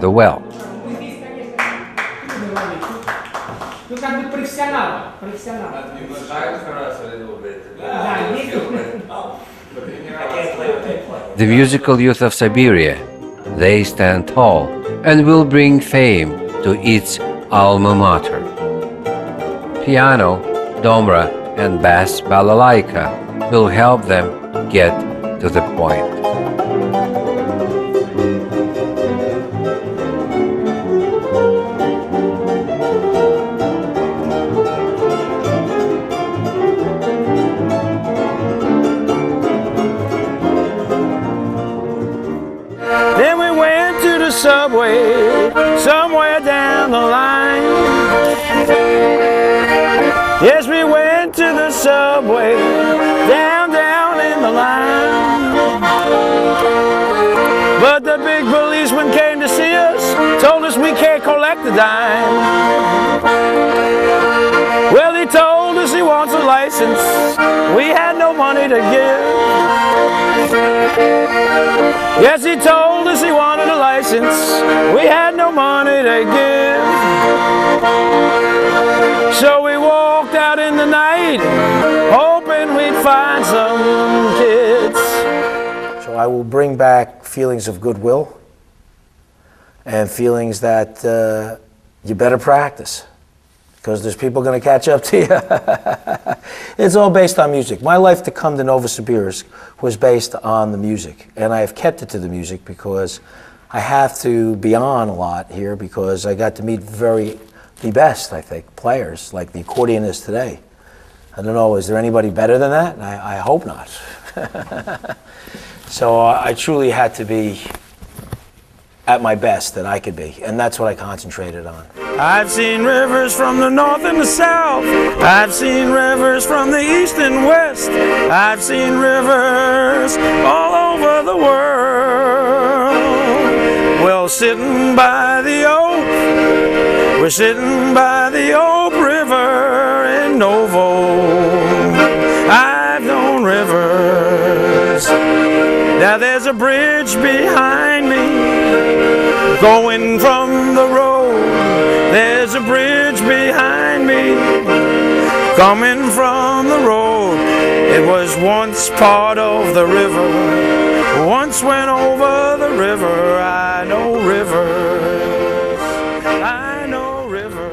the well. The musical youth of Siberia, they stand tall and will bring fame to its alma mater. Piano, domra, and bass balalaika will help them get to the point. Then we went to the subway, somewhere down the line. Yes, we went to the subway, down in the line. But the big policeman came to see us, told us we can't collect a dime. Well, he told us he wants a license, we had no money to give. Yes, he told us he wanted a license, we had no money to give. So we walked out in the night, hoping we'd find some kids. So I will bring back feelings of goodwill and feelings that you better practice, because there's people going to catch up to you. It's all based on music. My life to come to Novosibirsk was based on the music, and I have kept it to the music because I have to be on a lot here because I got to meet the best, I think, players, like the accordionist today. I don't know, is there anybody better than that? I hope not. So I truly had to be at my best that I could be, and that's what I concentrated on. I've seen rivers from the north and the south. I've seen rivers from the east and west. I've seen rivers all over the world. Well, sitting by the oak, we're sitting by the Oak River in Novo. I've known rivers. Now there's a bridge behind me, going from the road. There's a bridge behind me, coming from the road. It was once part of the river, once went over the river. I know rivers, I know rivers.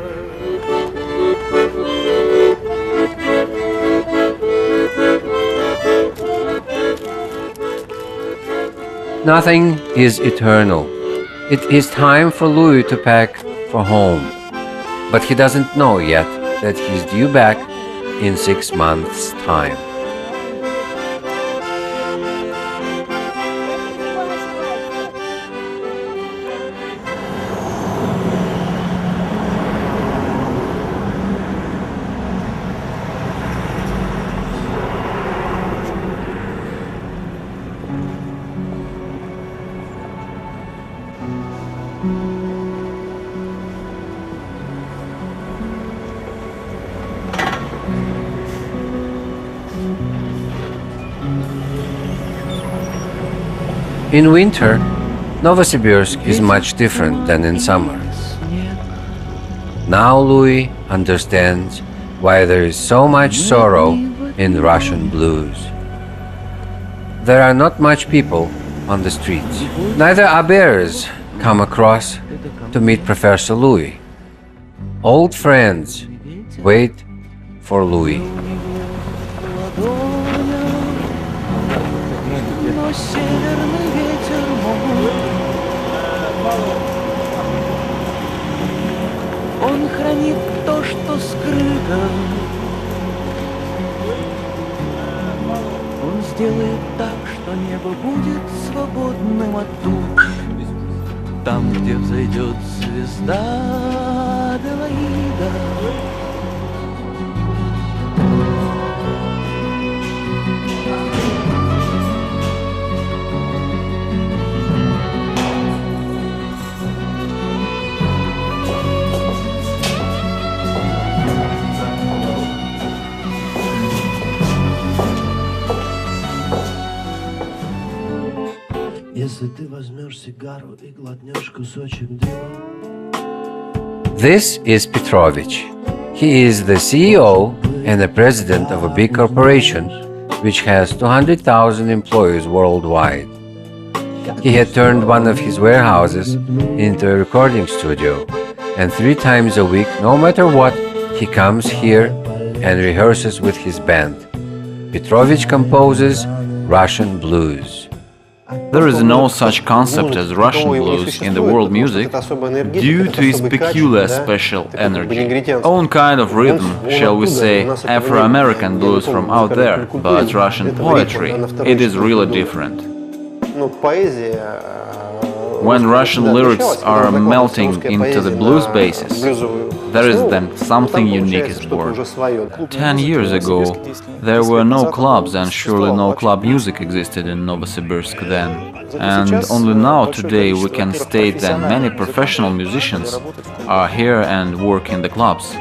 Nothing is eternal. It is time for Louie to pack for home. But he doesn't know yet that he's due back in 6 months' time. In winter, Novosibirsk is much different than in summer. Now Louie understands why there is so much sorrow in Russian blues. There are not much people on the streets. Neither are bears come across to meet Professor Lуи. Old friends wait for Louie. Он хранит то, что скрыто. Он сделает так, что небо будет свободным от туч. Там, где взойдет звезда Аделаида. Из This is Petrovich. He is the CEO and the president of a big corporation which has 200,000 employees worldwide. He had turned one of his warehouses into a recording studio, and 3 times a week, no matter what, he comes here and rehearses with his band. Petrovich composes Russian blues. There is no such concept as Russian blues in the world music due to its peculiar special energy. Own kind of rhythm, shall we say, Afro-American blues from out there, but Russian poetry, it is really different. When Russian lyrics are melting into the blues basis, there is then something unique is born. 10 years ago, there were no clubs and surely no club music existed in Novosibirsk then. And only now, today, we can state that many professional musicians are here and work in the clubs.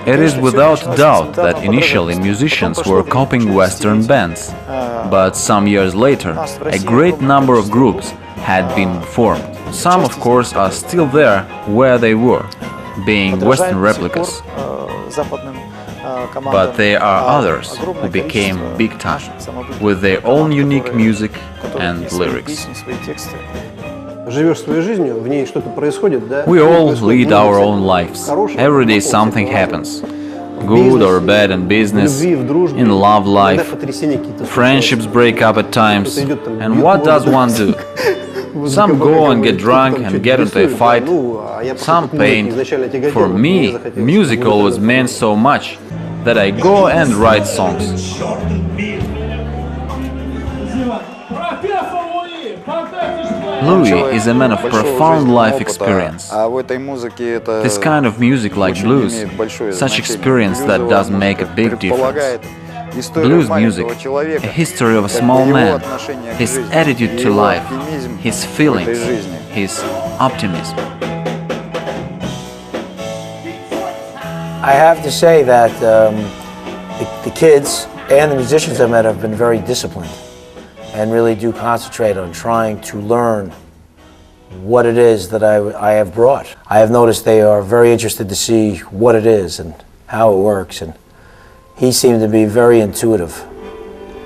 It is without doubt that initially musicians were copying Western bands, but some years later, a great number of groups had been formed. Some, of course, are still there where they were, being Western replicas. But there are others who became big time, with their own unique music and lyrics. We all lead our own lives. Every day something happens. Good or bad in business, in love life. Friendships break up at times. And what does one do? Some go and get drunk and get into a fight. Some paint. For me, music always meant so much that I go and write songs. Louie is a man of profound life experience. This kind of music like blues, such experience that does make a big difference. Blues music, a history of a small man, his attitude to life, his feelings, his optimism. I have to say that the kids and the musicians I met have been very disciplined and really do concentrate on trying to learn what it is that I have brought. I have noticed they are very interested to see what it is and how it works, and he seemed to be very intuitive,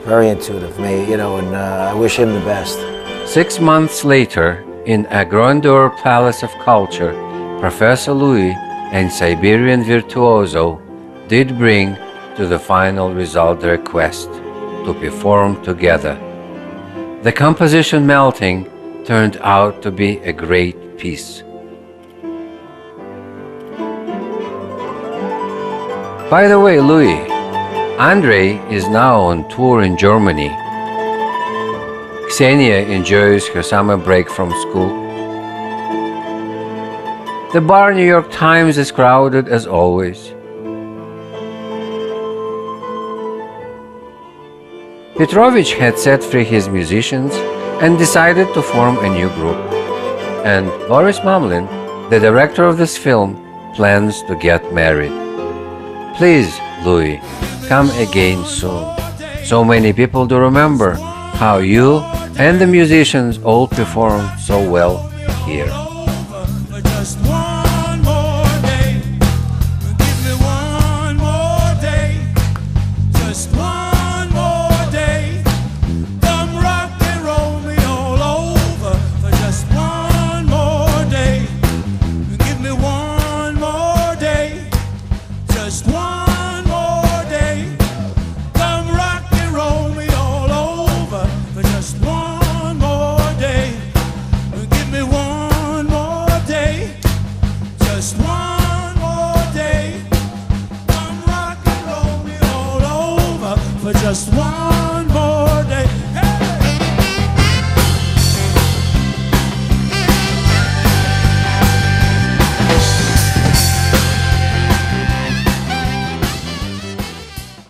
and I wish him the best. 6 months later, in a grandeur palace of culture, Professor Louis and Siberian virtuoso did bring to the final result the request to perform together. The composition Melting turned out to be a great piece. By the way, Louis, Andrei is now on tour in Germany. Ksenia enjoys her summer break from school. The bar New York Times is crowded as always. Petrovich had set free his musicians and decided to form a new group. And Boris Mamlin, the director of this film, plans to get married. Please, Louis, come again soon. So many people do remember how you and the musicians all performed so well here. Just one more day.